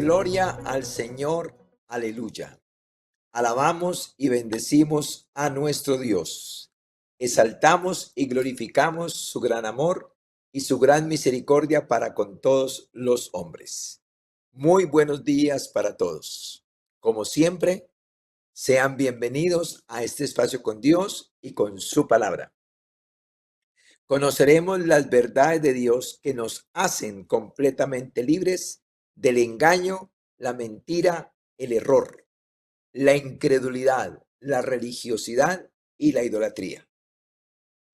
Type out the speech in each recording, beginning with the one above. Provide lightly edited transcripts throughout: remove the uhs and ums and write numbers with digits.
Gloria al Señor, aleluya. Alabamos y bendecimos a nuestro Dios. Exaltamos y glorificamos su gran amor y su gran misericordia para con todos los hombres. Muy buenos días para todos. Como siempre, sean bienvenidos a este espacio con Dios y con su palabra. Conoceremos las verdades de Dios que nos hacen completamente libres del engaño, la mentira, el error, la incredulidad, la religiosidad y la idolatría.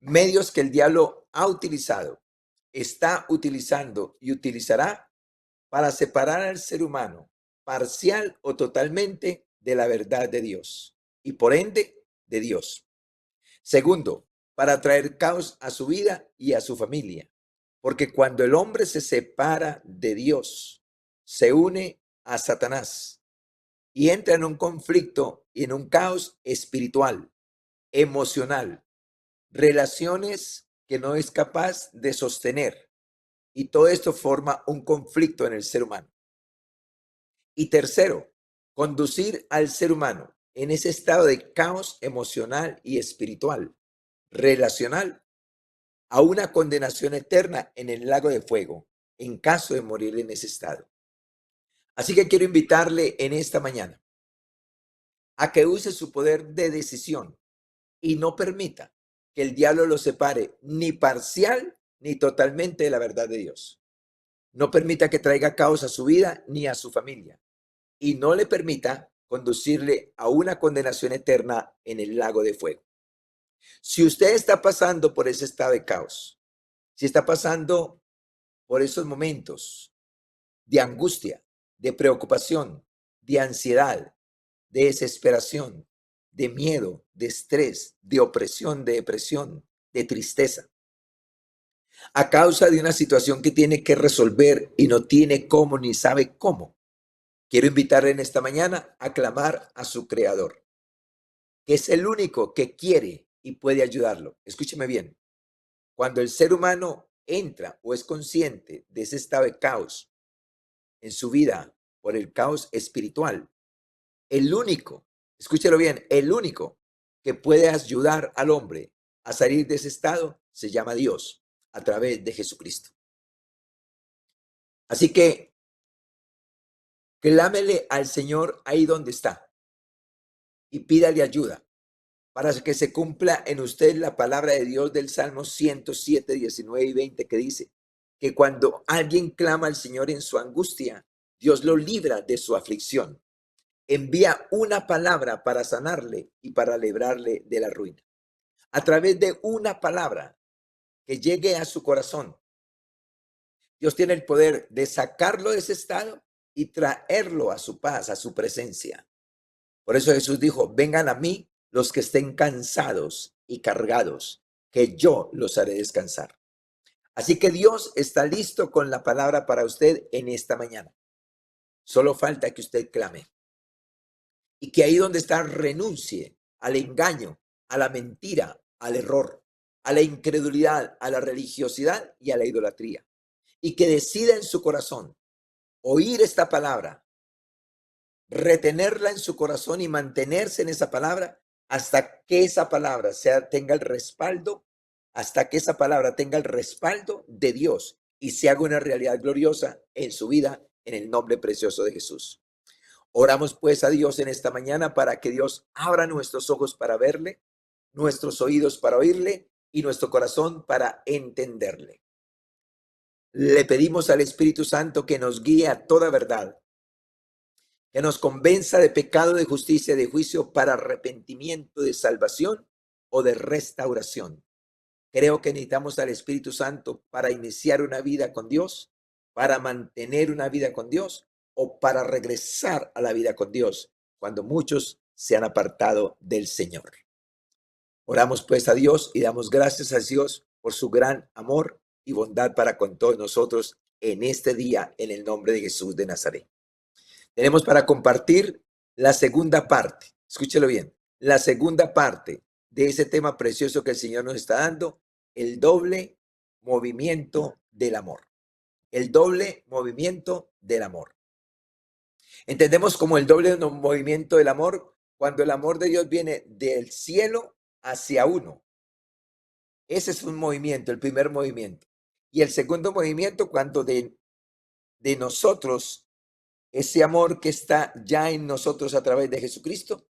Medios que el diablo ha utilizado, está utilizando y utilizará para separar al ser humano parcial o totalmente de la verdad de Dios y por ende de Dios. Segundo, para traer caos a su vida y a su familia. Porque cuando el hombre se separa de Dios, se une a Satanás y entra en un conflicto y en un caos espiritual, emocional, relaciones que no es capaz de sostener. Y todo esto forma un conflicto en el ser humano. Y tercero, conducir al ser humano en ese estado de caos emocional y espiritual, relacional, a una condenación eterna en el lago de fuego, en caso de morir en ese estado. Así que quiero invitarle en esta mañana a que use su poder de decisión y no permita que el diablo lo separe ni parcial ni totalmente de la verdad de Dios. No permita que traiga caos a su vida ni a su familia y no le permita conducirle a una condenación eterna en el lago de fuego. Si usted está pasando por ese estado de caos, si está pasando por esos momentos de angustia, de preocupación, de ansiedad, de desesperación, de miedo, de estrés, de opresión, de depresión, de tristeza, a causa de una situación que tiene que resolver y no tiene cómo ni sabe cómo, quiero invitarle en esta mañana a clamar a su Creador, que es el único que quiere y puede ayudarlo. Escúcheme bien, cuando el ser humano entra o es consciente de ese estado de caos en su vida por el caos espiritual, el único, escúchelo bien, el único que puede ayudar al hombre a salir de ese estado se llama Dios a través de Jesucristo. Así que clámele al Señor ahí donde está y pídale ayuda para que se cumpla en usted la palabra de Dios del Salmo 107, 19 y 20 que dice que cuando alguien clama al Señor en su angustia, Dios lo libra de su aflicción. Envía una palabra para sanarle y para librarle de la ruina. A través de una palabra que llegue a su corazón, Dios tiene el poder de sacarlo de ese estado y traerlo a su paz, a su presencia. Por eso Jesús dijo, vengan a mí los que estén cansados y cargados, que yo los haré descansar. Así que Dios está listo con la palabra para usted en esta mañana. Solo falta que usted clame. Y que ahí donde está renuncie al engaño, a la mentira, al error, a la incredulidad, a la religiosidad y a la idolatría. Y que decida en su corazón oír esta palabra, retenerla en su corazón y mantenerse en esa palabra hasta que esa palabra tenga el respaldo, hasta que esa palabra tenga el respaldo de Dios y se haga una realidad gloriosa en su vida en el nombre precioso de Jesús. Oramos pues a Dios en esta mañana para que Dios abra nuestros ojos para verle, nuestros oídos para oírle y nuestro corazón para entenderle. Le pedimos al Espíritu Santo que nos guíe a toda verdad, que nos convenza de pecado, de justicia, de juicio para arrepentimiento, de salvación o de restauración. Creo que necesitamos al Espíritu Santo para iniciar una vida con Dios, para mantener una vida con Dios o para regresar a la vida con Dios cuando muchos se han apartado del Señor. Oramos pues a Dios y damos gracias a Dios por su gran amor y bondad para con todos nosotros en este día en el nombre de Jesús de Nazaret. Tenemos para compartir la segunda parte, escúchelo bien, la segunda parte de ese tema precioso que el Señor nos está dando, el doble movimiento del amor. El doble movimiento del amor. Entendemos como el doble movimiento del amor cuando el amor de Dios viene del cielo hacia uno. Ese es un movimiento, el primer movimiento. Y el segundo movimiento cuando de nosotros, ese amor que está ya en nosotros a través de Jesucristo,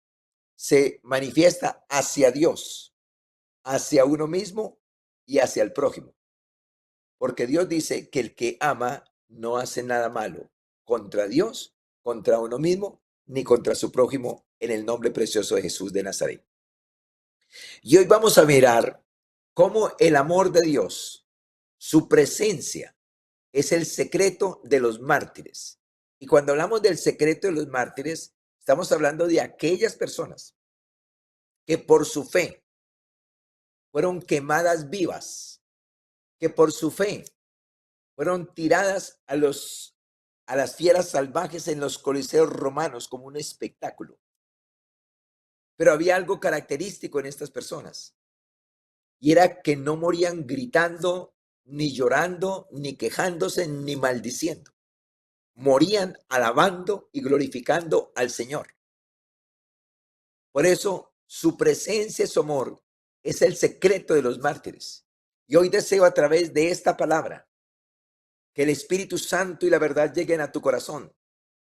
se manifiesta hacia Dios, hacia uno mismo y hacia el prójimo. Porque Dios dice que el que ama no hace nada malo contra Dios, contra uno mismo, ni contra su prójimo, en el nombre precioso de Jesús de Nazaret. Y hoy vamos a mirar cómo el amor de Dios, su presencia, es el secreto de los mártires. Y cuando hablamos del secreto de los mártires, estamos hablando de aquellas personas que por su fe fueron quemadas vivas, que por su fe fueron tiradas a las fieras salvajes en los coliseos romanos como un espectáculo. Pero había algo característico en estas personas, y era que no morían gritando, ni llorando, ni quejándose, ni maldiciendo. Morían alabando y glorificando al Señor. Por eso, su presencia y su amor es el secreto de los mártires. Y hoy deseo a través de esta palabra que el Espíritu Santo y la verdad lleguen a tu corazón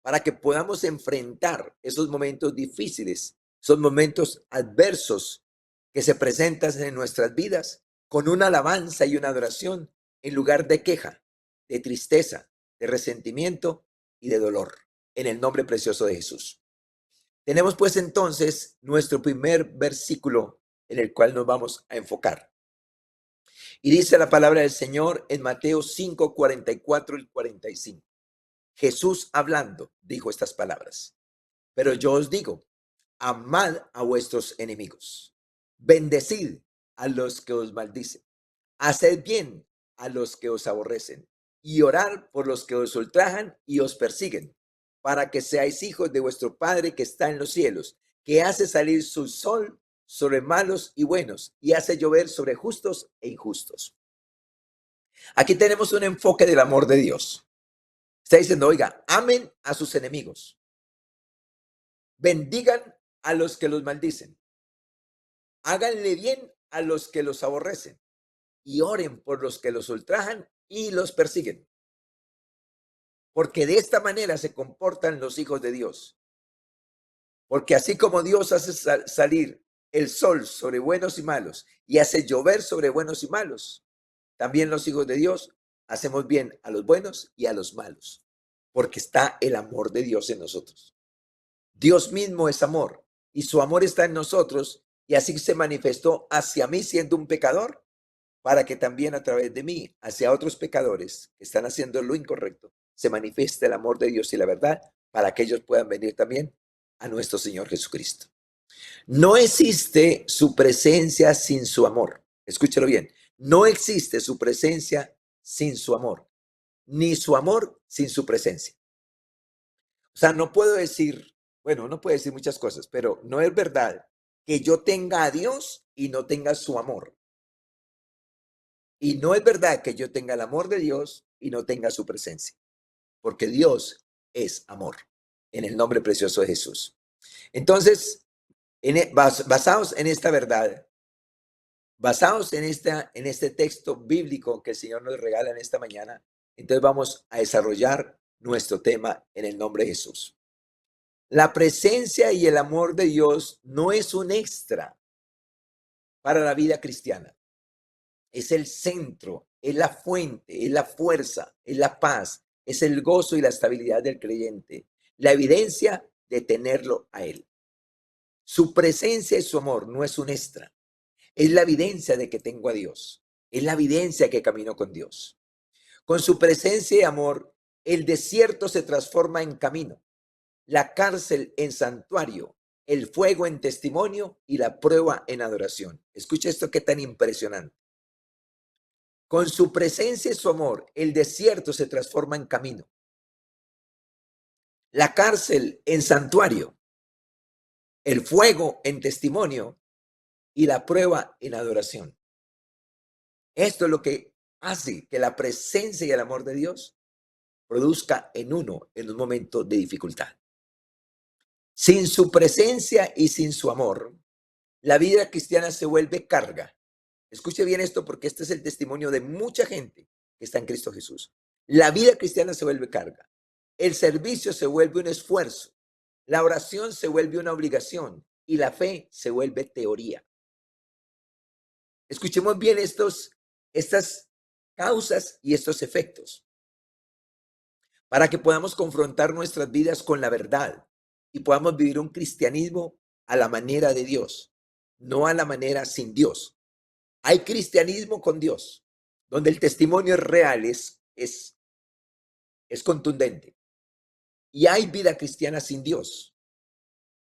para que podamos enfrentar esos momentos difíciles, esos momentos adversos que se presentan en nuestras vidas con una alabanza y una adoración en lugar de queja, de tristeza, de resentimiento y de dolor, en el nombre precioso de Jesús. Tenemos pues entonces nuestro primer versículo en el cual nos vamos a enfocar. Y dice la palabra del Señor en Mateo 5, 44 y 45. Jesús hablando dijo estas palabras: pero yo os digo, amad a vuestros enemigos, bendecid a los que os maldicen, haced bien a los que os aborrecen y orad por los que os ultrajan y os persiguen, para que seáis hijos de vuestro Padre que está en los cielos, que hace salir su sol sobre malos y buenos y hace llover sobre justos e injustos. Aquí tenemos un enfoque del amor de Dios. Está diciendo, oiga, amen a sus enemigos, bendigan a los que los maldicen, háganle bien a los que los aborrecen y oren por los que los ultrajan y los persiguen. Porque de esta manera se comportan los hijos de Dios. Porque así como Dios hace salir el sol sobre buenos y malos y hace llover sobre buenos y malos, también los hijos de Dios hacemos bien a los buenos y a los malos, porque está el amor de Dios en nosotros. Dios mismo es amor y su amor está en nosotros, y así se manifestó hacia mí siendo un pecador, para que también a través de mí, hacia otros pecadores que están haciendo lo incorrecto, se manifieste el amor de Dios y la verdad, para que ellos puedan venir también a nuestro Señor Jesucristo. No existe su presencia sin su amor. Escúchalo bien. No existe su presencia sin su amor, ni su amor sin su presencia. O sea, no puedo decir, bueno, uno puede decir muchas cosas, pero no es verdad que yo tenga a Dios y no tenga su amor. Y no es verdad que yo tenga el amor de Dios y no tenga su presencia, porque Dios es amor, en el nombre precioso de Jesús. Entonces, basados en esta verdad, basados en este texto bíblico que el Señor nos regala en esta mañana, entonces vamos a desarrollar nuestro tema en el nombre de Jesús. La presencia y el amor de Dios no es un extra para la vida cristiana. Es el centro, es la fuente, es la fuerza, es la paz, es el gozo y la estabilidad del creyente, la evidencia de tenerlo a Él. Su presencia y su amor no es un extra, es la evidencia de que tengo a Dios, es la evidencia que camino con Dios. Con su presencia y amor, el desierto se transforma en camino, la cárcel en santuario, el fuego en testimonio y la prueba en adoración. Escucha esto, qué tan impresionante. Con su presencia y su amor, el desierto se transforma en camino, la cárcel en santuario, el fuego en testimonio y la prueba en adoración. Esto es lo que hace que la presencia y el amor de Dios produzca en uno en un momento de dificultad. Sin su presencia y sin su amor, la vida cristiana se vuelve carga. Escuche bien esto porque este es el testimonio de mucha gente que está en Cristo Jesús. La vida cristiana se vuelve carga. El servicio se vuelve un esfuerzo. La oración se vuelve una obligación y la fe se vuelve teoría. Escuchemos bien estas causas y estos efectos para que podamos confrontar nuestras vidas con la verdad y podamos vivir un cristianismo a la manera de Dios, no a la manera sin Dios. Hay cristianismo con Dios, donde el testimonio es real, es contundente. Y hay vida cristiana sin Dios.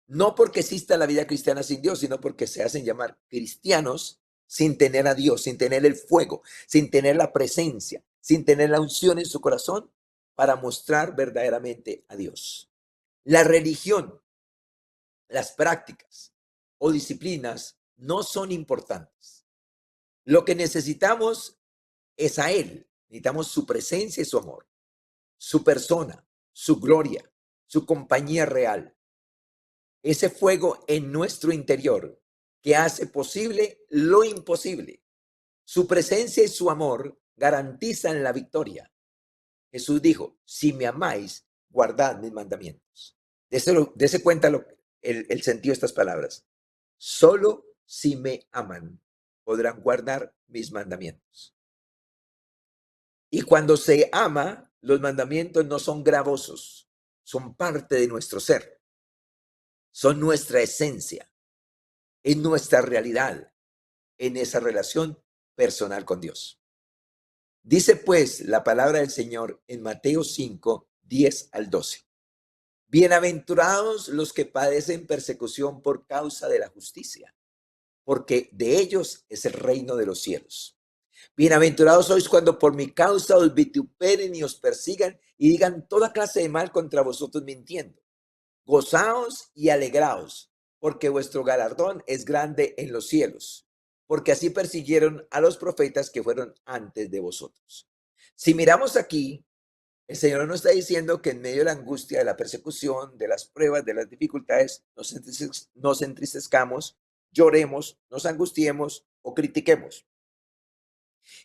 No porque exista la vida cristiana sin Dios, sino porque se hacen llamar cristianos sin tener a Dios, sin tener el fuego, sin tener la presencia, sin tener la unción en su corazón para mostrar verdaderamente a Dios. La religión, las prácticas o disciplinas no son importantes. Lo que necesitamos es a Él. Necesitamos su presencia y su amor, su persona, su gloria, su compañía real. Ese fuego en nuestro interior que hace posible lo imposible. Su presencia y su amor garantizan la victoria. Jesús dijo, si me amáis, guardad mis mandamientos. Dese cuenta el sentido de estas palabras. Solo si me aman, podrán guardar mis mandamientos. Y cuando se ama, los mandamientos no son gravosos, son parte de nuestro ser, son nuestra esencia, es nuestra realidad en esa relación personal con Dios. Dice pues la palabra del Señor en Mateo 5, 10 al 12. Bienaventurados los que padecen persecución por causa de la justicia, porque de ellos es el reino de los cielos. Bienaventurados sois cuando por mi causa os vituperen y os persigan y digan toda clase de mal contra vosotros mintiendo. Gozaos y alegraos, porque vuestro galardón es grande en los cielos, porque así persiguieron a los profetas que fueron antes de vosotros. Si miramos aquí, el Señor nos está diciendo que en medio de la angustia, de la persecución, de las pruebas, de las dificultades, nos entristezcamos, lloremos, nos angustiemos o critiquemos.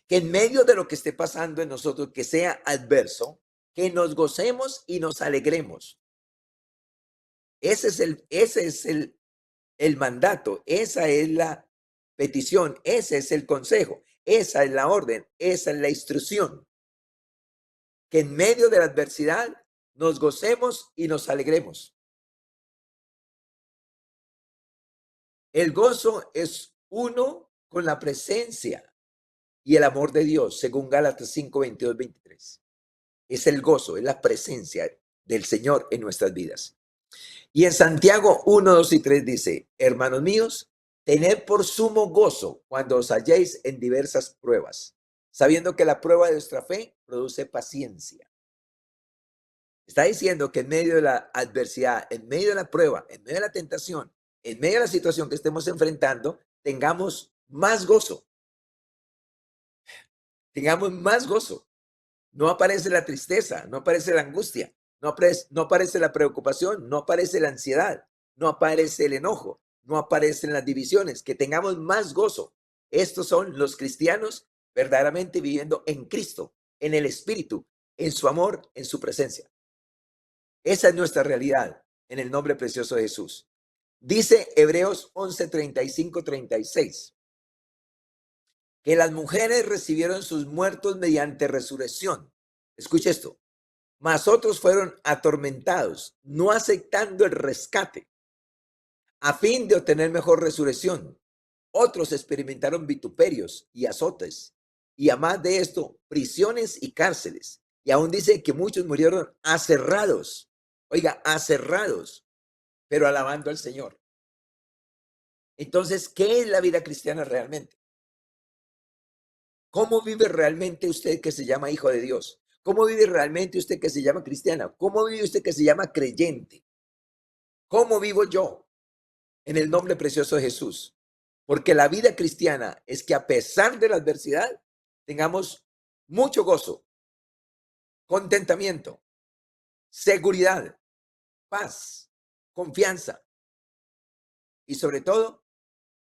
Que en medio de lo que esté pasando en nosotros, que sea adverso, que nos gocemos y nos alegremos. Ese es el mandato, esa es la petición, ese es el consejo, esa es la orden, esa es la instrucción. Que en medio de la adversidad nos gocemos y nos alegremos. El gozo es uno con la presencia y el amor de Dios, según Gálatas 5, 22, 23. Es el gozo, es la presencia del Señor en nuestras vidas. Y en Santiago 1, 2 y 3 dice, hermanos míos, tened por sumo gozo cuando os halléis en diversas pruebas, sabiendo que la prueba de vuestra fe produce paciencia. Está diciendo que en medio de la adversidad, en medio de la prueba, en medio de la tentación, en medio de la situación que estemos enfrentando, tengamos más gozo. Tengamos más gozo. No aparece la tristeza, no aparece la angustia, no aparece la preocupación, no aparece la ansiedad, no aparece el enojo, no aparecen las divisiones, que tengamos más gozo. Estos son los cristianos verdaderamente viviendo en Cristo, en el Espíritu, en su amor, en su presencia. Esa es nuestra realidad en el nombre precioso de Jesús. Dice Hebreos 11, 35, 36. Que las mujeres recibieron sus muertos mediante resurrección. Escuche esto. Mas otros fueron atormentados, no aceptando el rescate, a fin de obtener mejor resurrección. Otros experimentaron vituperios y azotes, y además de esto, prisiones y cárceles. Y aún dice que muchos murieron aserrados. Oiga, aserrados, pero alabando al Señor. Entonces, ¿qué es la vida cristiana realmente? ¿Cómo vive realmente usted que se llama hijo de Dios? ¿Cómo vive realmente usted que se llama cristiana? ¿Cómo vive usted que se llama creyente? ¿Cómo vivo yo? En el nombre precioso de Jesús. Porque la vida cristiana es que a pesar de la adversidad, tengamos mucho gozo, contentamiento, seguridad, paz, confianza y sobre todo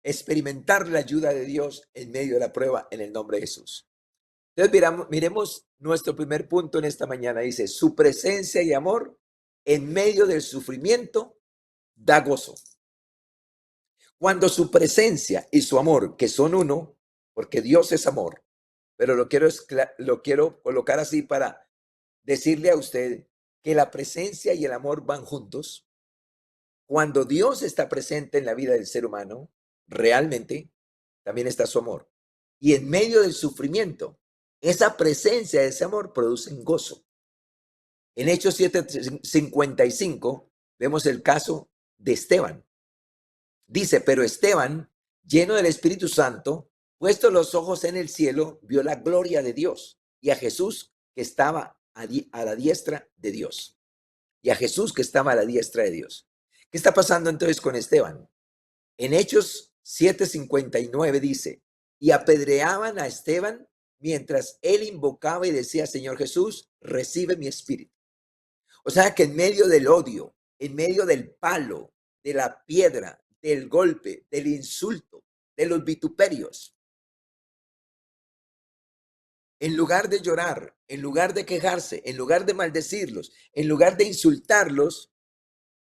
experimentar la ayuda de Dios en medio de la prueba en el nombre de Jesús. Entonces miremos nuestro primer punto en esta mañana. Dice, su presencia y amor en medio del sufrimiento da gozo. Cuando su presencia y su amor, que son uno, porque Dios es amor, pero lo quiero colocar así para decirle a usted que la presencia y el amor van juntos. Cuando Dios está presente en la vida del ser humano, realmente también está su amor. Y en medio del sufrimiento, esa presencia, ese amor producen gozo. En Hechos 7:55 vemos el caso de Esteban. Dice, pero Esteban, lleno del Espíritu Santo, puesto los ojos en el cielo, vio la gloria de Dios y a Jesús que estaba a la diestra de Dios. Y a Jesús que estaba a la diestra de Dios. ¿Qué está pasando entonces con Esteban? En Hechos 7:59 dice, y apedreaban a Esteban mientras él invocaba y decía, Señor Jesús, recibe mi espíritu. O sea que en medio del odio, en medio del palo, de la piedra, del golpe, del insulto, de los vituperios, en lugar de llorar, en lugar de quejarse, en lugar de maldecirlos, en lugar de insultarlos,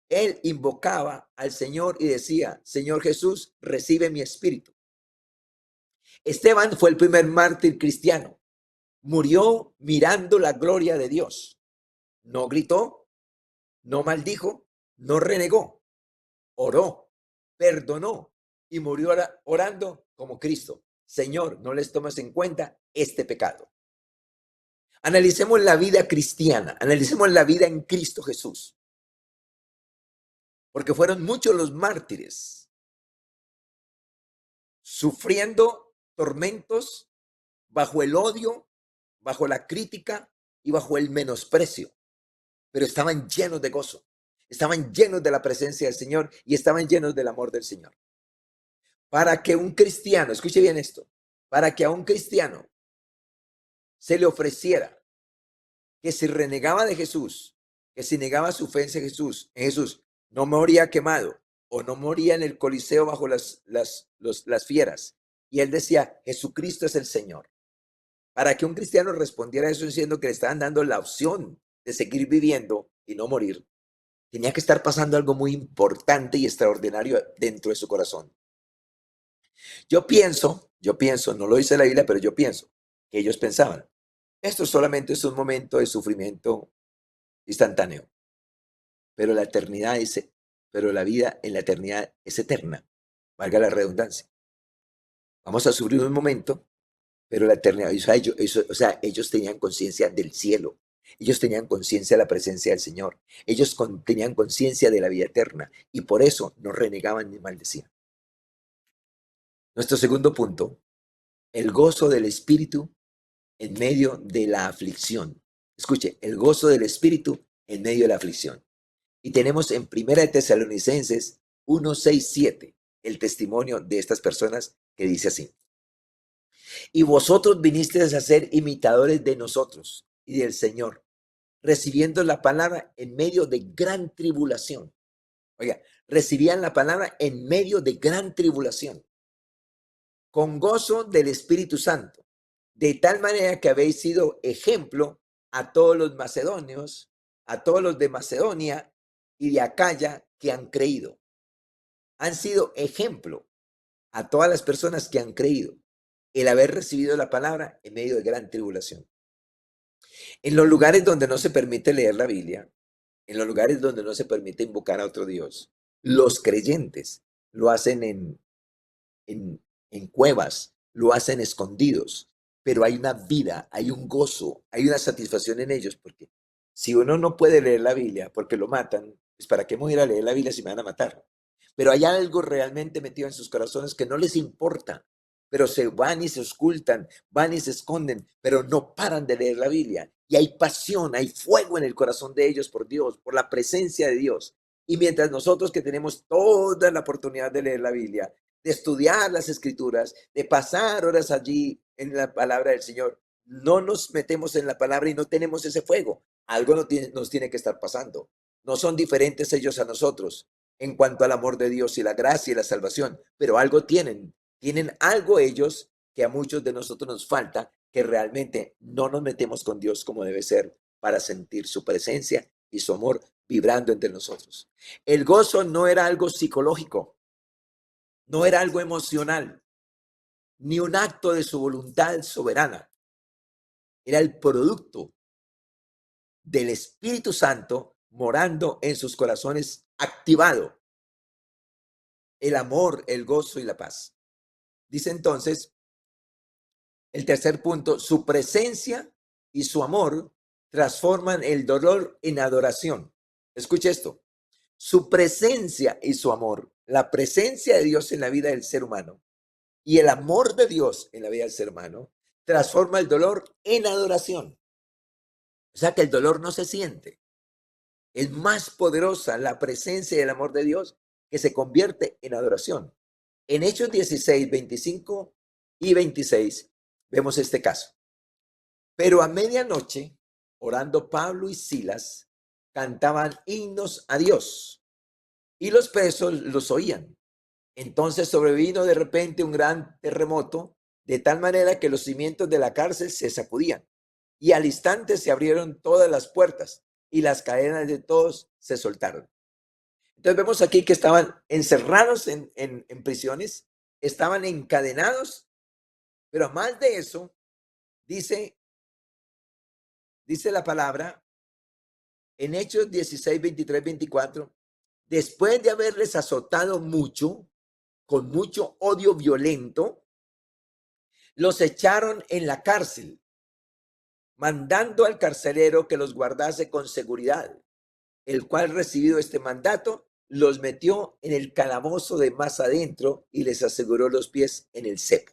él invocaba al Señor y decía, Señor Jesús, recibe mi espíritu. Esteban fue el primer mártir cristiano. Murió mirando la gloria de Dios. No gritó, no maldijo, no renegó. Oró, perdonó y murió orando como Cristo. Señor, no les tomes en cuenta este pecado. Analicemos la vida cristiana, analicemos la vida en Cristo Jesús. Porque fueron muchos los mártires sufriendo tormentos bajo el odio, bajo la crítica y bajo el menosprecio. Pero estaban llenos de gozo, estaban llenos de la presencia del Señor y estaban llenos del amor del Señor. Para que un cristiano, escuche bien esto, para que a un cristiano se le ofreciera que si renegaba de Jesús, que si negaba su fe en Jesús, no moría quemado o no moría en el coliseo bajo las fieras. Y él decía, Jesucristo es el Señor. Para que un cristiano respondiera a eso diciendo que le estaban dando la opción de seguir viviendo y no morir, tenía que estar pasando algo muy importante y extraordinario dentro de su corazón. Yo pienso, no lo dice la Biblia, pero yo pienso que ellos pensaban, esto solamente es un momento de sufrimiento instantáneo, pero la vida en la eternidad es eterna, valga la redundancia. Vamos a sufrir un momento, pero la eternidad, ellos tenían conciencia del cielo, ellos tenían conciencia de la presencia del Señor, ellos tenían conciencia de la vida eterna y por eso no renegaban ni maldecían. Nuestro segundo punto, el gozo del Espíritu en medio de la aflicción. Escuche, el gozo del Espíritu en medio de la aflicción. Y tenemos en 1 Tesalonicenses 1:6-7 el testimonio de estas personas que dice así. Y vosotros vinisteis a ser imitadores de nosotros y del Señor, recibiendo la palabra en medio de gran tribulación. Oiga, recibían la palabra en medio de gran tribulación, con gozo del Espíritu Santo, de tal manera que habéis sido ejemplo a todos los macedonios, a todos los de Macedonia y de Acaya que han creído. Han sido ejemplo a todas las personas que han creído el haber recibido la palabra en medio de gran tribulación. En los lugares donde no se permite leer la Biblia, en los lugares donde no se permite invocar a otro Dios, los creyentes lo hacen en cuevas, lo hacen escondidos, pero hay una vida, hay un gozo, hay una satisfacción en ellos, porque si uno no puede leer la Biblia porque lo matan, pues ¿para qué me voy a ir a leer la Biblia si me van a matar? Pero hay algo realmente metido en sus corazones que no les importa, pero se van y se ocultan, van y se esconden, pero no paran de leer la Biblia. Y hay pasión, hay fuego en el corazón de ellos por Dios, por la presencia de Dios. Y mientras nosotros que tenemos toda la oportunidad de leer la Biblia, de estudiar las Escrituras, de pasar horas allí en la palabra del Señor, no nos metemos en la palabra y no tenemos ese fuego. Algo nos tiene que estar pasando. No son diferentes ellos a nosotros en cuanto al amor de Dios y la gracia y la salvación, pero algo tienen algo ellos que a muchos de nosotros nos falta, que realmente no nos metemos con Dios como debe ser para sentir su presencia y su amor vibrando entre nosotros. El gozo no era algo psicológico, no era algo emocional, ni un acto de su voluntad soberana. Era el producto del Espíritu Santo morando en sus corazones, activado el amor, el gozo y la paz. Dice entonces el tercer punto: su presencia y su amor transforman el dolor en adoración. Escuche esto: su presencia y su amor, la presencia de Dios en la vida del ser humano y el amor de Dios en la vida del ser humano, transforma el dolor en adoración. O sea que el dolor no se siente. Es más poderosa la presencia y el amor de Dios, que se convierte en adoración. En Hechos 16, 25 y 26 vemos este caso. Pero a medianoche, orando Pablo y Silas, cantaban himnos a Dios y los presos los oían. Entonces sobrevino de repente un gran terremoto, de tal manera que los cimientos de la cárcel se sacudían, y al instante se abrieron todas las puertas y las cadenas de todos se soltaron. Entonces vemos aquí que estaban encerrados en prisiones, estaban encadenados, pero más de eso, dice la palabra en Hechos 16, 23, 24, después de haberles azotado mucho, con mucho odio violento, los echaron en la cárcel, mandando al carcelero que los guardase con seguridad, el cual, recibido este mandato, los metió en el calabozo de más adentro y les aseguró los pies en el cepo.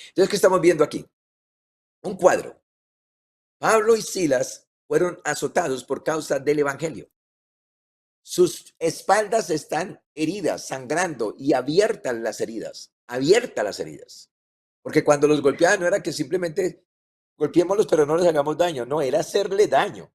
Entonces, ¿qué estamos viendo aquí? Un cuadro. Pablo y Silas fueron azotados por causa del evangelio. Sus espaldas están heridas, sangrando, y abiertas las heridas. Porque cuando los golpeaban no era que simplemente golpeémoslos pero no les hagamos daño, no, era hacerle daño.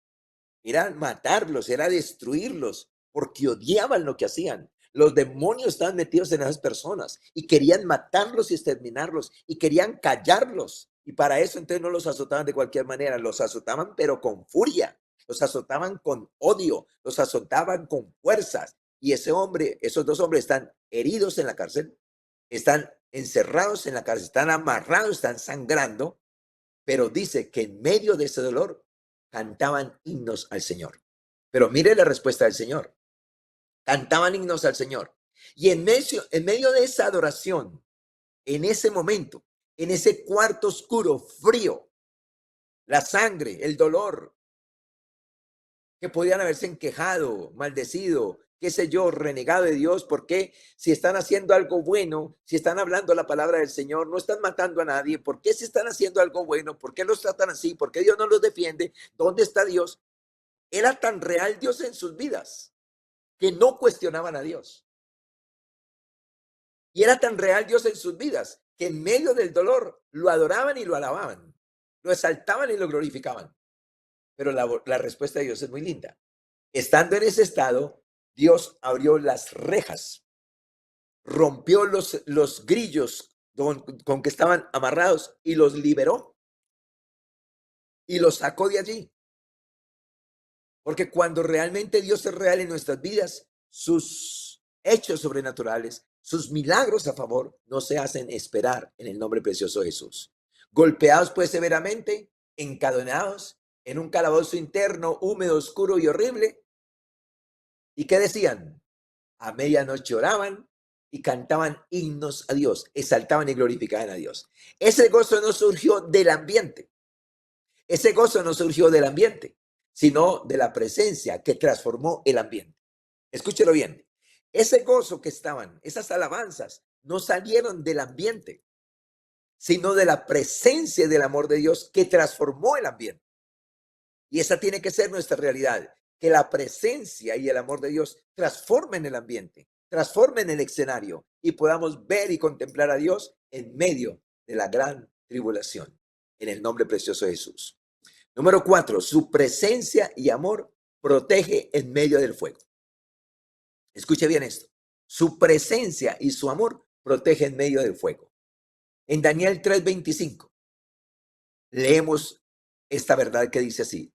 Era matarlos, era destruirlos, porque odiaban lo que hacían. Los demonios estaban metidos en esas personas y querían matarlos y exterminarlos y querían callarlos. Y para eso entonces no los azotaban de cualquier manera, los azotaban pero con furia, los azotaban con odio, los azotaban con fuerzas. Y esos dos hombres están heridos en la cárcel, están encerrados en la cárcel, están amarrados, están sangrando, pero dice que en medio de ese dolor cantaban himnos al Señor. Pero mire la respuesta del Señor. Cantaban himnos al Señor. Y en medio de esa adoración, en ese momento, en ese cuarto oscuro, frío, la sangre, el dolor, que podían haberse quejado, maldecido, qué sé yo, renegado de Dios. Porque si están haciendo algo bueno, si están hablando la palabra del Señor, no están matando a nadie? ¿Por qué si están haciendo algo bueno? ¿Por qué los tratan así? ¿Por qué Dios no los defiende? ¿Dónde está Dios? Era tan real Dios en sus vidas que no cuestionaban a Dios. Y era tan real Dios en sus vidas que en medio del dolor lo adoraban y lo alababan, lo exaltaban y lo glorificaban. Pero la respuesta de Dios es muy linda. Estando en ese estado, Dios abrió las rejas, rompió los grillos con que estaban amarrados y los liberó y los sacó de allí. Porque cuando realmente Dios es real en nuestras vidas, sus hechos sobrenaturales, sus milagros a favor, no se hacen esperar en el nombre precioso de Jesús. Golpeados pues severamente, encadenados en un calabozo interno, húmedo, oscuro y horrible. ¿Y qué decían? A medianoche oraban y cantaban himnos a Dios, exaltaban y glorificaban a Dios. Ese gozo no surgió del ambiente. Ese gozo no surgió del ambiente, sino de la presencia que transformó el ambiente. Escúchelo bien. Ese gozo que estaban, esas alabanzas, no salieron del ambiente, sino de la presencia del amor de Dios que transformó el ambiente. Y esa tiene que ser nuestra realidad, que la presencia y el amor de Dios transformen el ambiente, transformen el escenario y podamos ver y contemplar a Dios en medio de la gran tribulación. En el nombre precioso de Jesús. Número 4, su presencia y amor protege en medio del fuego. Escuche bien esto. Su presencia y su amor protege en medio del fuego. En Daniel 3:25 leemos esta verdad que dice así.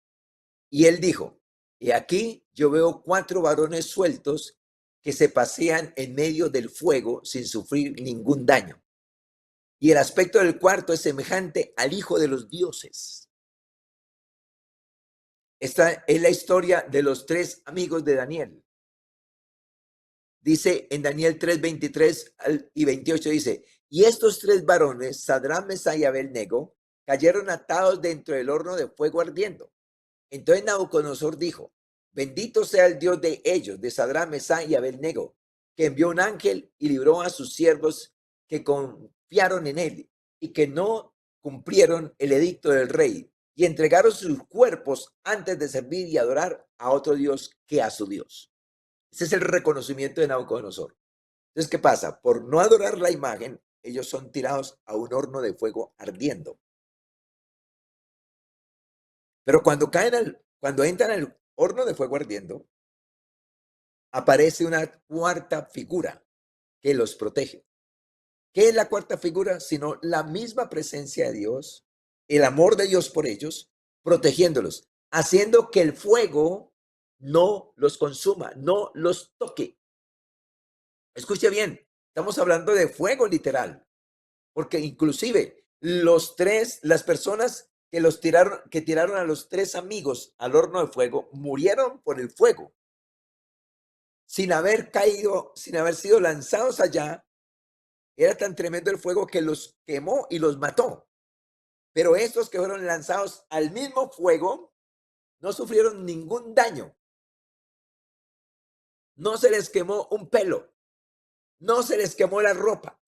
Y él dijo, y aquí yo veo 4 varones sueltos que se pasean en medio del fuego sin sufrir ningún daño. Y el aspecto del cuarto es semejante al Hijo de los dioses. Esta es la historia de los 3 amigos de Daniel. Dice en Daniel 3:23 y 28, dice, y estos 3 varones, Sadrach, Mesach y Abednego, cayeron atados dentro del horno de fuego ardiendo. Entonces Nabucodonosor dijo, bendito sea el Dios de ellos, de Sadrach, Mesach y Abednego, que envió un ángel y libró a sus siervos que confiaron en él y que no cumplieron el edicto del rey y entregaron sus cuerpos antes de servir y adorar a otro Dios que a su Dios. Ese es el reconocimiento de Nabucodonosor. Entonces, ¿qué pasa? Por no adorar la imagen, ellos son tirados a un horno de fuego ardiendo. Pero cuando entran al horno de fuego ardiendo, aparece una cuarta figura que los protege. ¿Qué es la cuarta figura? Sino la misma presencia de Dios, el amor de Dios por ellos, protegiéndolos, haciendo que el fuego no los consuma, no los toque. Escuche bien, estamos hablando de fuego literal, porque inclusive las personas que tiraron a los 3 amigos al horno de fuego, murieron por el fuego, sin haber caído, sin haber sido lanzados allá. Era tan tremendo el fuego que los quemó y los mató. Pero estos que fueron lanzados al mismo fuego no sufrieron ningún daño. No se les quemó un pelo. No se les quemó la ropa.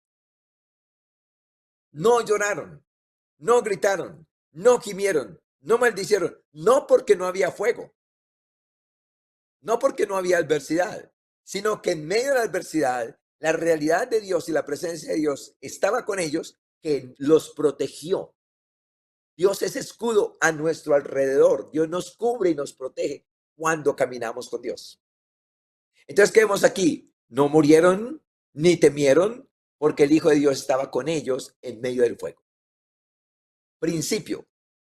No lloraron. No gritaron. No gimieron. No maldicieron. No porque no había fuego. No porque no había adversidad. Sino que en medio de la adversidad, la realidad de Dios y la presencia de Dios estaba con ellos, que los protegió. Dios es escudo a nuestro alrededor. Dios nos cubre y nos protege cuando caminamos con Dios. Entonces, ¿qué vemos aquí? No murieron ni temieron porque el Hijo de Dios estaba con ellos en medio del fuego. Principio.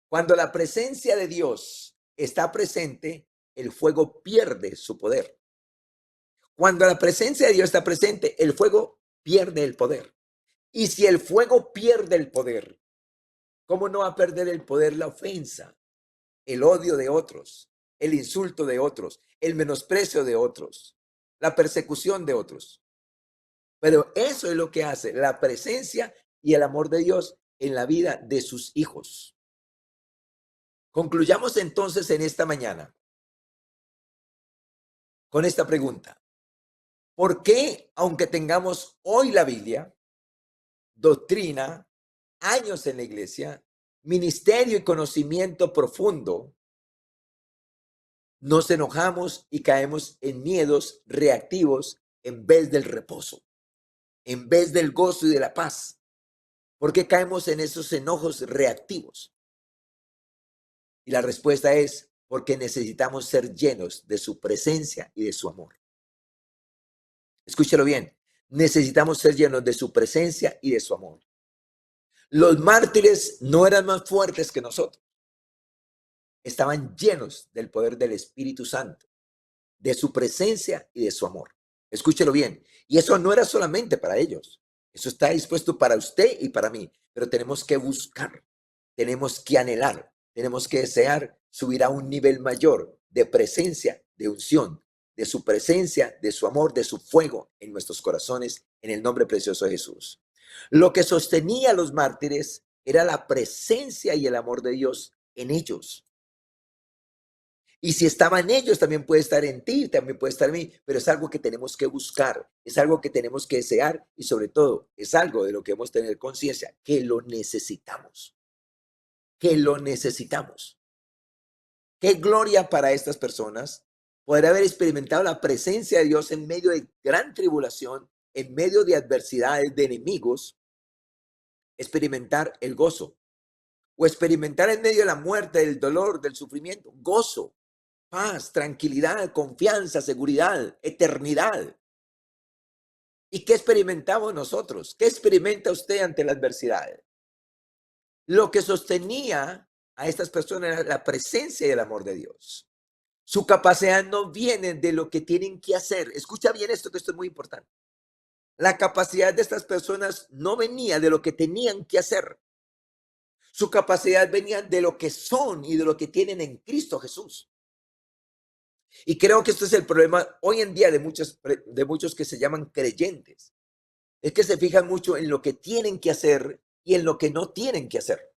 Cuando la presencia de Dios está presente, el fuego pierde su poder. Cuando la presencia de Dios está presente, el fuego pierde el poder. Y si el fuego pierde el poder, ¿cómo no va a perder el poder la ofensa, el odio de otros, el insulto de otros, el menosprecio de otros, la persecución de otros? Pero eso es lo que hace la presencia y el amor de Dios en la vida de sus hijos. Concluyamos entonces en esta mañana con esta pregunta. ¿Por qué, aunque tengamos hoy la Biblia, doctrina, años en la iglesia, ministerio y conocimiento profundo, nos enojamos y caemos en miedos reactivos en vez del reposo, en vez del gozo y de la paz? ¿Por qué caemos en esos enojos reactivos? Y la respuesta es porque necesitamos ser llenos de su presencia y de su amor. Escúchelo bien, necesitamos ser llenos de su presencia y de su amor. Los mártires no eran más fuertes que nosotros. Estaban llenos del poder del Espíritu Santo, de su presencia y de su amor. Escúchelo bien. Y eso no era solamente para ellos. Eso está dispuesto para usted y para mí. Pero tenemos que buscar, tenemos que anhelar, tenemos que desear subir a un nivel mayor de presencia, de unción, de su presencia, de su amor, de su fuego en nuestros corazones, en el nombre precioso de Jesús. Lo que sostenía a los mártires era la presencia y el amor de Dios en ellos. Y si estaba en ellos, también puede estar en ti, también puede estar en mí, pero es algo que tenemos que buscar, es algo que tenemos que desear y sobre todo es algo de lo que debemos tener conciencia, que lo necesitamos, que lo necesitamos. Qué gloria para estas personas poder haber experimentado la presencia de Dios en medio de gran tribulación, en medio de adversidades, de enemigos, experimentar el gozo o experimentar en medio de la muerte, del dolor, del sufrimiento, gozo. paz, tranquilidad, confianza, seguridad, eternidad. ¿Y qué experimentamos nosotros? ¿Qué experimenta usted ante la adversidad? Lo que sostenía a estas personas era la presencia y el amor de Dios. Su capacidad no viene de lo que tienen que hacer. Escucha bien esto, que esto es muy importante. La capacidad de estas personas no venía de lo que tenían que hacer. Su capacidad venía de lo que son y de lo que tienen en Cristo Jesús. Y creo que esto es el problema hoy en día de muchos que se llaman creyentes. Es que se fijan mucho en lo que tienen que hacer y en lo que no tienen que hacer.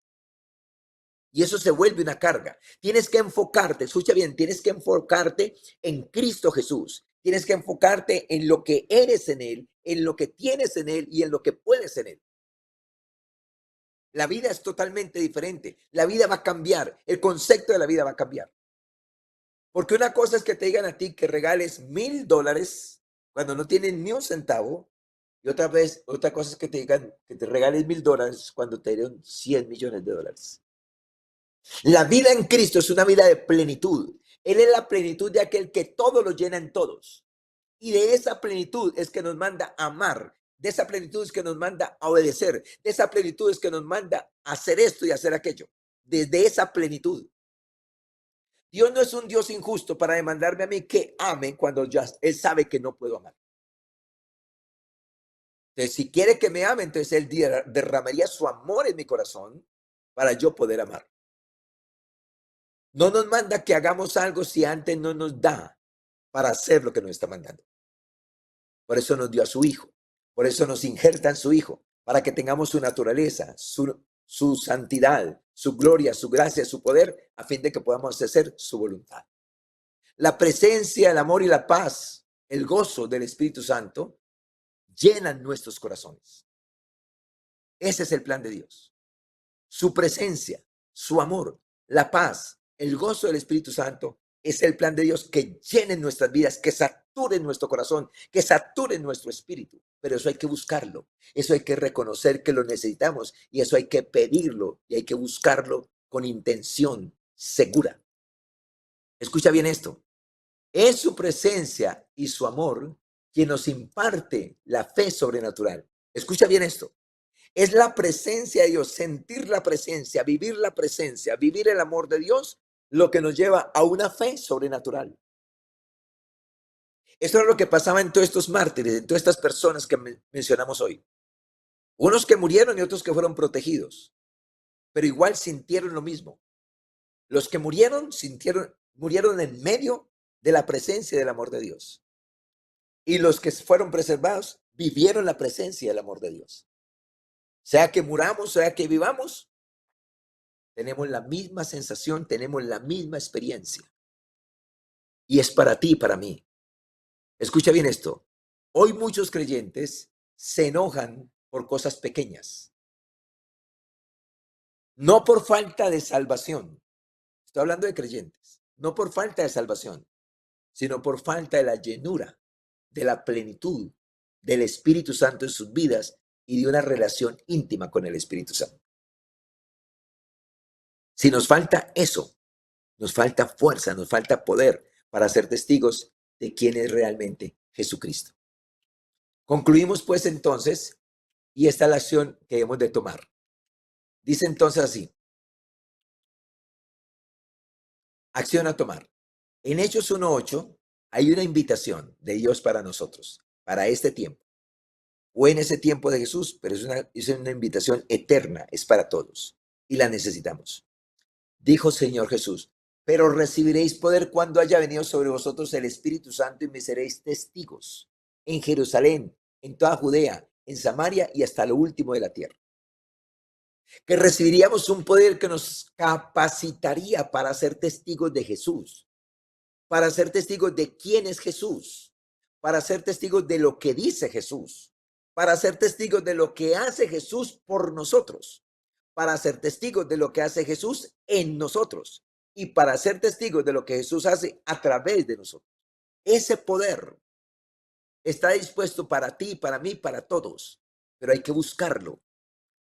Y eso se vuelve una carga. Tienes que enfocarte, escucha bien, tienes que enfocarte en Cristo Jesús. Tienes que enfocarte en lo que eres en Él, en lo que tienes en Él y en lo que puedes en Él. La vida es totalmente diferente. La vida va a cambiar. El concepto de la vida va a cambiar. Porque una cosa es que te digan a ti que regales $1,000 cuando no tienen ni un centavo. Y otra cosa es que te digan que te regales $1,000 cuando te dieron $100 millones. La vida en Cristo es una vida de plenitud. Él es la plenitud de aquel que todo lo llena en todos. Y de esa plenitud es que nos manda a amar. De esa plenitud es que nos manda a obedecer. De esa plenitud es que nos manda a hacer esto y hacer aquello. Desde esa plenitud. Dios no es un Dios injusto para demandarme a mí que ame cuando ya Él sabe que no puedo amar. Entonces, si quiere que me ame, entonces Él derramaría su amor en mi corazón para yo poder amar. No nos manda que hagamos algo si antes no nos da para hacer lo que nos está mandando. Por eso nos dio a su Hijo. Por eso nos injerta en su Hijo, para que tengamos su naturaleza, su santidad, su gloria, su gracia, su poder, a fin de que podamos hacer su voluntad. La presencia, el amor y la paz, el gozo del Espíritu Santo, llenan nuestros corazones. Ese es el plan de Dios. Su presencia, su amor, la paz, el gozo del Espíritu Santo es el plan de Dios que llene nuestras vidas, que sature nuestro corazón, que sature nuestro espíritu. Pero eso hay que buscarlo, eso hay que reconocer que lo necesitamos y eso hay que pedirlo y hay que buscarlo con intención segura. Escucha bien esto. Es su presencia y su amor quien nos imparte la fe sobrenatural. Escucha bien esto. Es la presencia de Dios, sentir la presencia, vivir el amor de Dios, lo que nos lleva a una fe sobrenatural. Eso es lo que pasaba en todos estos mártires, en todas estas personas que mencionamos hoy. Unos que murieron y otros que fueron protegidos, pero igual sintieron lo mismo. Los que murieron murieron en medio de la presencia del amor de Dios. Y los que fueron preservados vivieron la presencia del amor de Dios. Sea que muramos, sea que vivamos, tenemos la misma sensación, tenemos la misma experiencia. Y es para ti y para mí. Escucha bien esto. Hoy muchos creyentes se enojan por cosas pequeñas. No por falta de salvación. Estoy hablando de creyentes. No por falta de salvación, sino por falta de la llenura, de la plenitud del Espíritu Santo en sus vidas y de una relación íntima con el Espíritu Santo. Si nos falta eso, nos falta fuerza, nos falta poder para ser testigos de quién es realmente Jesucristo. Concluimos pues entonces, y esta es la acción que debemos de tomar. Dice entonces así, acción a tomar. En Hechos 1:8 hay una invitación de Dios para nosotros, para este tiempo, o en ese tiempo de Jesús, pero es una invitación eterna, es para todos, y la necesitamos. Dijo Señor Jesús, pero recibiréis poder cuando haya venido sobre vosotros el Espíritu Santo y me seréis testigos en Jerusalén, en toda Judea, en Samaria y hasta lo último de la tierra. Que recibiríamos un poder que nos capacitaría para ser testigos de Jesús, para ser testigos de quién es Jesús, para ser testigos de lo que dice Jesús, para ser testigos de lo que hace Jesús por nosotros, para ser testigos de lo que hace Jesús en nosotros y para ser testigos de lo que Jesús hace a través de nosotros. Ese poder está dispuesto para ti, para mí, para todos, pero hay que buscarlo.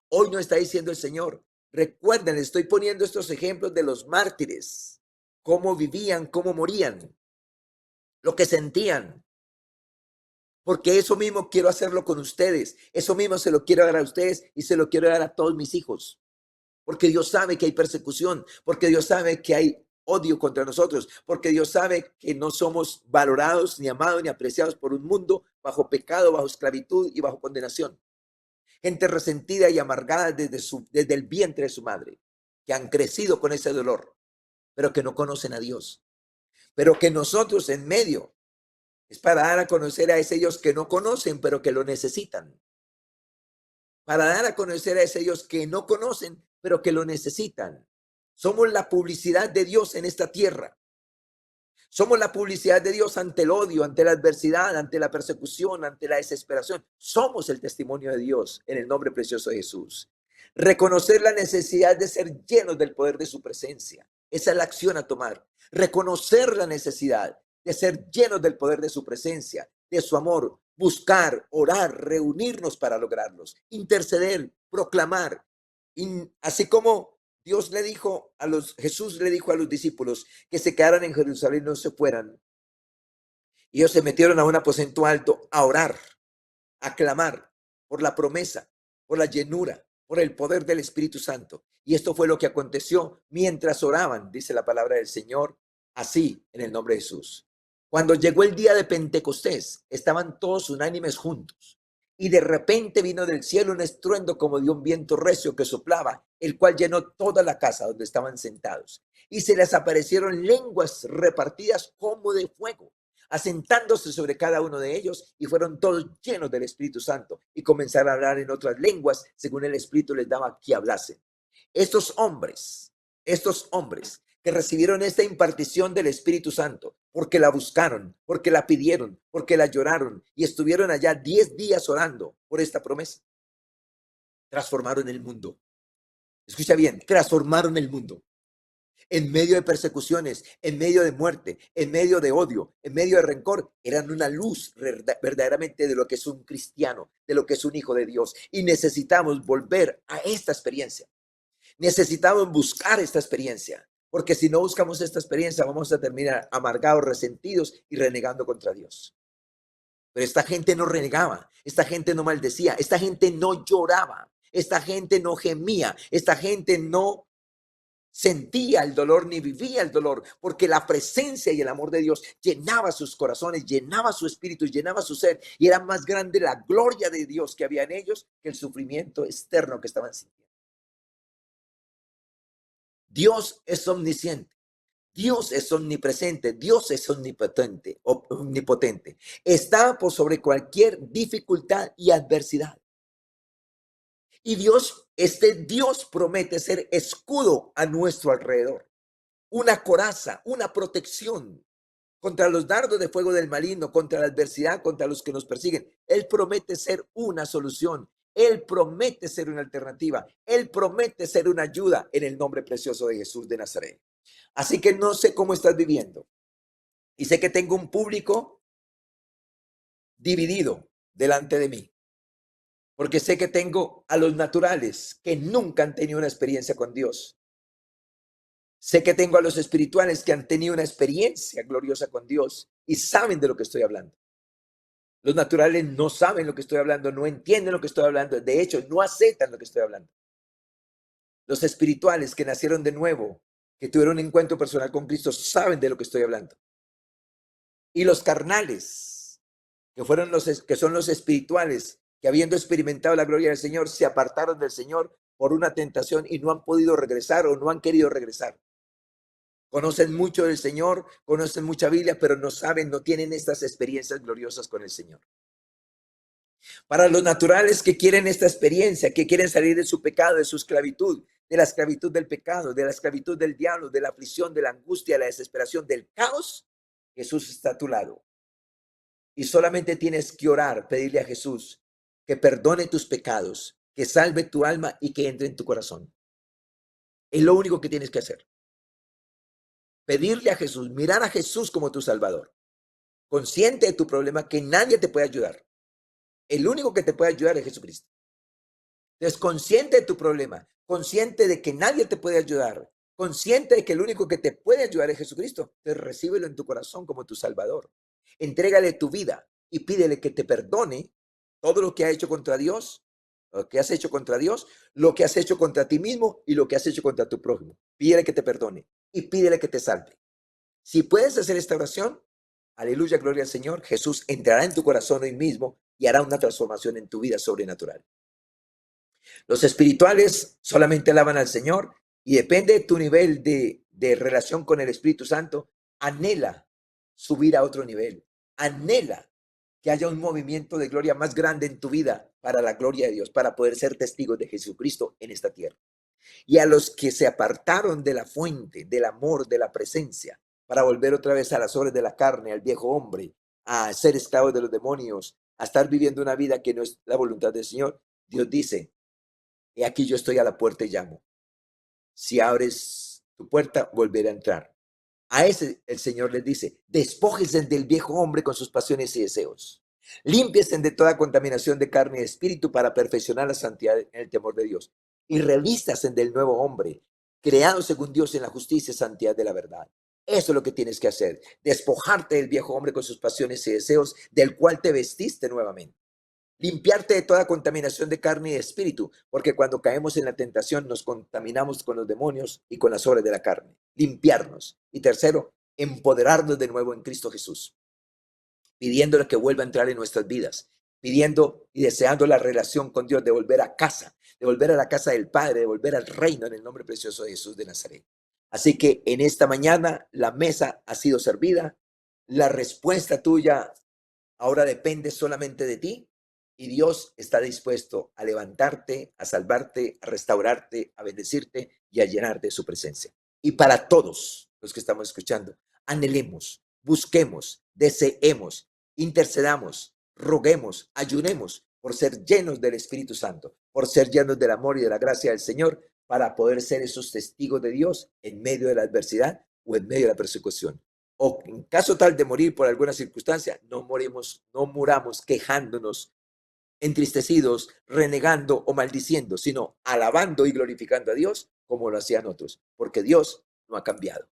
Hoy no está diciendo el Señor. Recuerden, estoy poniendo estos ejemplos de los mártires, cómo vivían, cómo morían, lo que sentían. Porque eso mismo quiero hacerlo con ustedes. Eso mismo se lo quiero dar a ustedes y se lo quiero dar a todos mis hijos. Porque Dios sabe que hay persecución, porque Dios sabe que hay odio contra nosotros, porque Dios sabe que no somos valorados, ni amados, ni apreciados por un mundo bajo pecado, bajo esclavitud y bajo condenación. Gente resentida y amargada desde el vientre de su madre, que han crecido con ese dolor, pero que no conocen a Dios. Pero que nosotros en medio es para dar a conocer a esos que no conocen, pero que lo necesitan. Para dar a conocer a esos que no conocen, pero que lo necesitan. Somos la publicidad de Dios en esta tierra. Somos la publicidad de Dios ante el odio, ante la adversidad, ante la persecución, ante la desesperación. Somos el testimonio de Dios en el nombre precioso de Jesús. Reconocer la necesidad de ser llenos del poder de su presencia. Esa es la acción a tomar. Reconocer la necesidad de ser llenos del poder de su presencia, de su amor. Buscar, orar, reunirnos para lograrlos. Interceder, proclamar. Así como Jesús le dijo a los discípulos que se quedaran en Jerusalén y no se fueran. Y ellos se metieron a un aposento alto a orar, a clamar por la promesa, por la llenura, por el poder del Espíritu Santo. Y esto fue lo que aconteció mientras oraban, dice la palabra del Señor, así en el nombre de Jesús. Cuando llegó el día de Pentecostés, estaban todos unánimes juntos. Y de repente vino del cielo un estruendo como de un viento recio que soplaba, el cual llenó toda la casa donde estaban sentados. Y se les aparecieron lenguas repartidas como de fuego, asentándose sobre cada uno de ellos, y fueron todos llenos del Espíritu Santo y comenzaron a hablar en otras lenguas según el Espíritu les daba que hablasen. Estos hombres que recibieron esta impartición del Espíritu Santo, porque la buscaron, porque la pidieron, porque la lloraron y estuvieron allá 10 días orando por esta promesa, transformaron el mundo. Escucha bien, transformaron el mundo. En medio de persecuciones, en medio de muerte, en medio de odio, en medio de rencor, eran una luz verdaderamente de lo que es un cristiano, de lo que es un hijo de Dios. Y necesitamos volver a esta experiencia. Necesitamos buscar esta experiencia, porque si no buscamos esta experiencia vamos a terminar amargados, resentidos y renegando contra Dios. Pero esta gente no renegaba, esta gente no maldecía, esta gente no lloraba, esta gente no gemía, esta gente no sentía el dolor ni vivía el dolor, porque la presencia y el amor de Dios llenaba sus corazones, llenaba su espíritu, llenaba su ser, y era más grande la gloria de Dios que había en ellos que el sufrimiento externo que estaban sintiendo. Dios es omnisciente, Dios es omnipresente, Dios es omnipotente. Está por sobre cualquier dificultad y adversidad. Y Dios promete ser escudo a nuestro alrededor, una coraza, una protección contra los dardos de fuego del maligno, contra la adversidad, contra los que nos persiguen. Él promete ser una solución. Él promete ser una alternativa. Él promete ser una ayuda en el nombre precioso de Jesús de Nazaret. Así que no sé cómo estás viviendo. Y sé que tengo un público dividido delante de mí. Porque sé que tengo a los naturales que nunca han tenido una experiencia con Dios. Sé que tengo a los espirituales que han tenido una experiencia gloriosa con Dios y saben de lo que estoy hablando. Los naturales no saben lo que estoy hablando, no entienden lo que estoy hablando. De hecho, no aceptan lo que estoy hablando. Los espirituales que nacieron de nuevo, que tuvieron un encuentro personal con Cristo, saben de lo que estoy hablando. Y los carnales, que son los espirituales, que habiendo experimentado la gloria del Señor, se apartaron del Señor por una tentación y no han podido regresar o no han querido regresar. Conocen mucho del Señor, conocen mucha Biblia, pero no saben, no tienen estas experiencias gloriosas con el Señor. Para los naturales que quieren esta experiencia, que quieren salir de su pecado, de su esclavitud, de la esclavitud del pecado, de la esclavitud del diablo, de la aflicción, de la angustia, de la desesperación, del caos, Jesús está a tu lado. Y solamente tienes que orar, pedirle a Jesús que perdone tus pecados, que salve tu alma y que entre en tu corazón. Es lo único que tienes que hacer. Pedirle a Jesús, mirar a Jesús como tu Salvador. Consciente de tu problema, que nadie te puede ayudar. El único que te puede ayudar es Jesucristo. Entonces, consciente de tu problema, consciente de que nadie te puede ayudar, consciente de que el único que te puede ayudar es Jesucristo, te recíbelo en tu corazón como tu Salvador. Entrégale tu vida y pídele que te perdone todo lo que ha hecho contra Dios, lo que has hecho contra Dios, lo que has hecho contra ti mismo y lo que has hecho contra tu prójimo. Pídele que te perdone y pídele que te salve. Si puedes hacer esta oración, aleluya, gloria al Señor, Jesús entrará en tu corazón hoy mismo y hará una transformación en tu vida sobrenatural. Los espirituales solamente alaban al Señor y depende de tu nivel de relación con el Espíritu Santo, anhela subir a otro nivel, anhela que haya un movimiento de gloria más grande en tu vida para la gloria de Dios, para poder ser testigos de Jesucristo en esta tierra. Y a los que se apartaron de la fuente, del amor, de la presencia, para volver otra vez a las obras de la carne, al viejo hombre, a ser esclavos de los demonios, a estar viviendo una vida que no es la voluntad del Señor, Dios dice, he aquí yo estoy a la puerta y llamo. Si abres tu puerta, volveré a entrar. A ese el Señor les dice, despójense del viejo hombre con sus pasiones y deseos. Límpiense de toda contaminación de carne y de espíritu para perfeccionar la santidad en el temor de Dios. Y revístanse del nuevo hombre, creado según Dios en la justicia y santidad de la verdad. Eso es lo que tienes que hacer, despojarte del viejo hombre con sus pasiones y deseos, del cual te vestiste nuevamente. Limpiarte de toda contaminación de carne y de espíritu, porque cuando caemos en la tentación nos contaminamos con los demonios y con las obras de la carne. Limpiarnos. Y tercero, empoderarnos de nuevo en Cristo Jesús, pidiéndole que vuelva a entrar en nuestras vidas, pidiendo y deseando la relación con Dios, de volver a casa, de volver a la casa del Padre, de volver al reino en el nombre precioso de Jesús de Nazaret. Así que en esta mañana la mesa ha sido servida, la respuesta tuya ahora depende solamente de ti y Dios está dispuesto a levantarte, a salvarte, a restaurarte, a bendecirte y a llenarte de su presencia. Y para todos los que estamos escuchando, anhelemos, busquemos, deseemos, intercedamos, roguemos, ayunemos por ser llenos del Espíritu Santo, por ser llenos del amor y de la gracia del Señor, para poder ser esos testigos de Dios en medio de la adversidad o en medio de la persecución. O en caso tal de morir por alguna circunstancia, no muramos quejándonos, entristecidos, renegando o maldiciendo, sino alabando y glorificando a Dios como lo hacían otros, porque Dios no ha cambiado.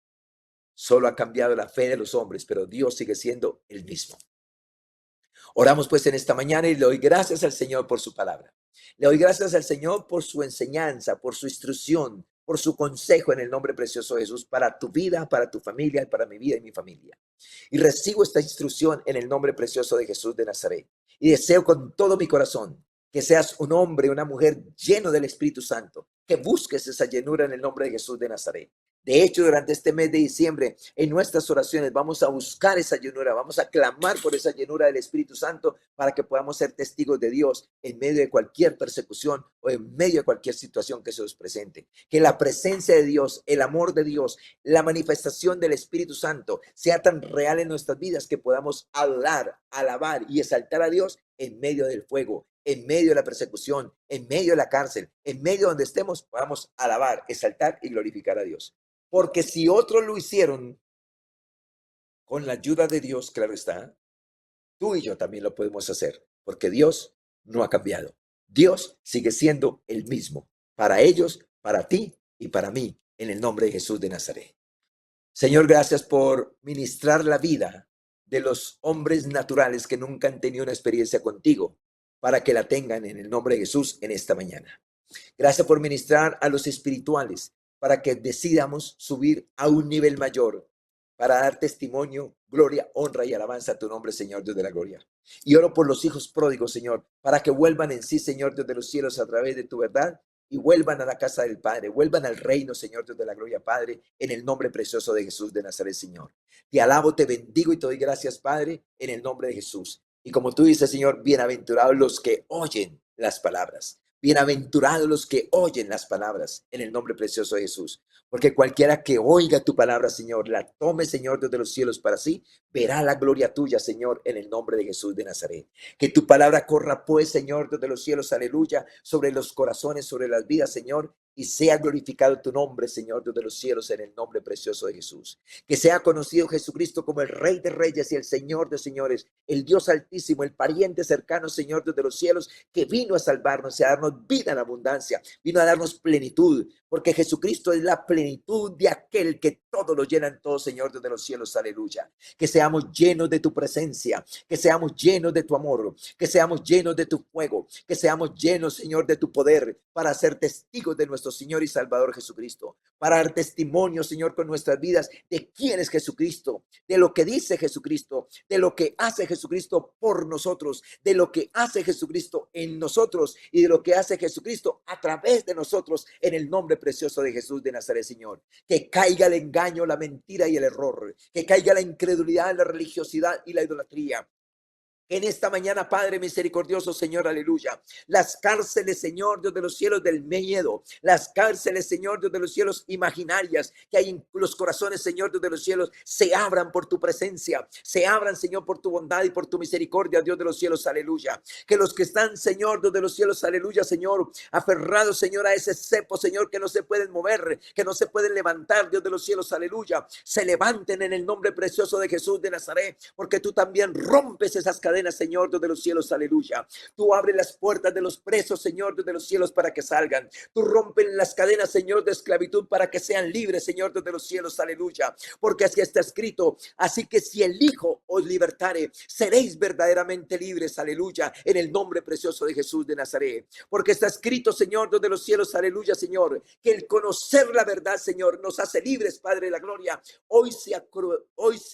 Solo ha cambiado la fe de los hombres, pero Dios sigue siendo el mismo. Oramos pues en esta mañana y le doy gracias al Señor por su palabra. Le doy gracias al Señor por su enseñanza, por su instrucción, por su consejo en el nombre precioso de Jesús para tu vida, para tu familia, para mi vida y mi familia. Y recibo esta instrucción en el nombre precioso de Jesús de Nazaret. Y deseo con todo mi corazón que seas un hombre, una mujer lleno del Espíritu Santo, que busques esa llenura en el nombre de Jesús de Nazaret. De hecho, durante este mes de diciembre, en nuestras oraciones vamos a buscar esa llenura, vamos a clamar por esa llenura del Espíritu Santo para que podamos ser testigos de Dios en medio de cualquier persecución o en medio de cualquier situación que se nos presente. Que la presencia de Dios, el amor de Dios, la manifestación del Espíritu Santo sea tan real en nuestras vidas que podamos adorar, alabar y exaltar a Dios en medio del fuego, en medio de la persecución, en medio de la cárcel, en medio donde estemos, podamos alabar, exaltar y glorificar a Dios. Porque si otros lo hicieron con la ayuda de Dios, claro está, tú y yo también lo podemos hacer, porque Dios no ha cambiado. Dios sigue siendo el mismo, para ellos, para ti y para mí, en el nombre de Jesús de Nazaret. Señor, gracias por ministrar la vida de los hombres naturales que nunca han tenido una experiencia contigo, para que la tengan en el nombre de Jesús en esta mañana. Gracias por ministrar a los espirituales, para que decidamos subir a un nivel mayor, para dar testimonio, gloria, honra y alabanza a tu nombre, Señor Dios de la gloria. Y oro por los hijos pródigos, Señor, para que vuelvan en sí, Señor Dios de los cielos, a través de tu verdad, y vuelvan a la casa del Padre, vuelvan al reino, Señor Dios de la gloria, Padre, en el nombre precioso de Jesús de Nazaret, Señor. Te alabo, te bendigo y te doy gracias, Padre, en el nombre de Jesús. Y como tú dices, Señor, bienaventurados los que oyen las palabras. Bienaventurados los que oyen las palabras en el nombre precioso de Jesús. Porque cualquiera que oiga tu palabra, Señor, la tome, Señor, desde los cielos para sí, verá la gloria tuya, Señor, en el nombre de Jesús de Nazaret. Que tu palabra corra, pues, Señor, desde los cielos, aleluya, sobre los corazones, sobre las vidas, Señor, y sea glorificado tu nombre, Señor, desde los cielos, en el nombre precioso de Jesús. Que sea conocido Jesucristo como el Rey de Reyes y el Señor de Señores, el Dios Altísimo, el pariente cercano, Señor, desde los cielos, que vino a salvarnos y a darnos vida en abundancia, vino a darnos plenitud, porque Jesucristo es la plenitud de aquel que todo lo llena en todo, Señor Dios de los cielos, aleluya. Que seamos llenos de tu presencia, que seamos llenos de tu amor, que seamos llenos de tu fuego, que seamos llenos, Señor, de tu poder para ser testigos de nuestro Señor y Salvador Jesucristo, para dar testimonio, Señor, con nuestras vidas de quién es Jesucristo, de lo que dice Jesucristo, de lo que hace Jesucristo por nosotros, de lo que hace Jesucristo en nosotros y de lo que hace Jesucristo a través de nosotros en el nombre precioso de Jesús de Nazaret, Señor. Que caiga el engaño, la mentira y el error, que caiga la incredulidad, la religiosidad y la idolatría. En esta mañana, Padre misericordioso, Señor, aleluya. Las cárceles, Señor, Dios de los cielos, del miedo. Las cárceles, Señor, Dios de los cielos, imaginarias que hay en los corazones, Señor, Dios de los cielos, se abran por tu presencia. Se abran, Señor, por tu bondad y por tu misericordia, Dios de los cielos, aleluya. Que los que están, Señor, Dios de los cielos, aleluya, Señor, aferrados, Señor, a ese cepo, Señor, que no se pueden mover, que no se pueden levantar, Dios de los cielos, aleluya. Se levanten en el nombre precioso de Jesús de Nazaret, porque tú también rompes esas cadenas, Señor Dios de los cielos, aleluya. Tú abres las puertas de los presos, Señor Dios de los cielos, para que salgan. Tú rompes las cadenas, Señor, de esclavitud para que sean libres, Señor Dios de los cielos, aleluya. Porque así está escrito. Así que si el Hijo os libertare, seréis verdaderamente libres, aleluya, en el nombre precioso de Jesús de Nazaret. Porque está escrito, Señor Dios de los cielos, aleluya, Señor, que el conocer la verdad, Señor, nos hace libres, Padre de la gloria. Hoy se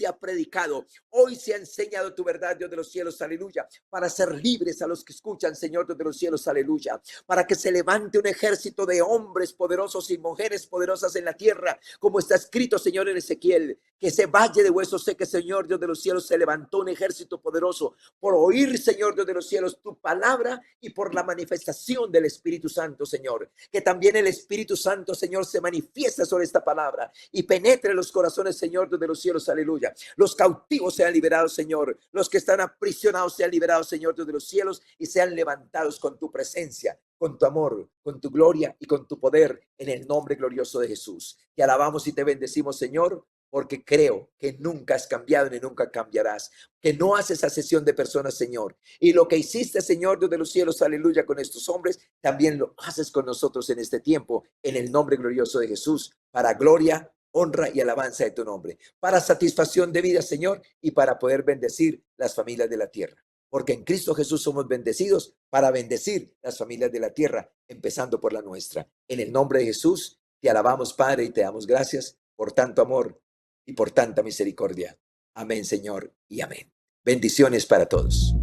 ha predicado, hoy se ha enseñado tu verdad, Dios de los cielos, aleluya, para ser libres a los que escuchan, Señor Dios de los cielos, aleluya, para que se levante un ejército de hombres poderosos y mujeres poderosas en la tierra, como está escrito, Señor, en Ezequiel, que ese valle de huesos sé que, Señor Dios de los cielos, se levantó un ejército poderoso por oír, Señor Dios de los cielos, tu palabra y por la manifestación del Espíritu Santo, Señor. Que también el Espíritu Santo, Señor, se manifiesta sobre esta palabra y penetre los corazones, Señor Dios de los cielos, aleluya. Los cautivos sean liberados, Señor. Los que están aprisionados sean liberados, Señor Dios de los cielos, y sean levantados con tu presencia, con tu amor, con tu gloria y con tu poder, en el nombre glorioso de Jesús. Te alabamos y te bendecimos, Señor, porque creo que nunca has cambiado ni nunca cambiarás, que no haces asesión de personas, Señor. Y lo que hiciste, Señor Dios de los cielos, aleluya, con estos hombres, también lo haces con nosotros en este tiempo, en el nombre glorioso de Jesús, para gloria, honra y alabanza de tu nombre, para satisfacción de vida, Señor, y para poder bendecir las familias de la tierra. Porque en Cristo Jesús somos bendecidos para bendecir las familias de la tierra, empezando por la nuestra. En el nombre de Jesús, te alabamos, Padre, y te damos gracias por tanto amor y por tanta misericordia. Amén, Señor, y amén. Bendiciones para todos.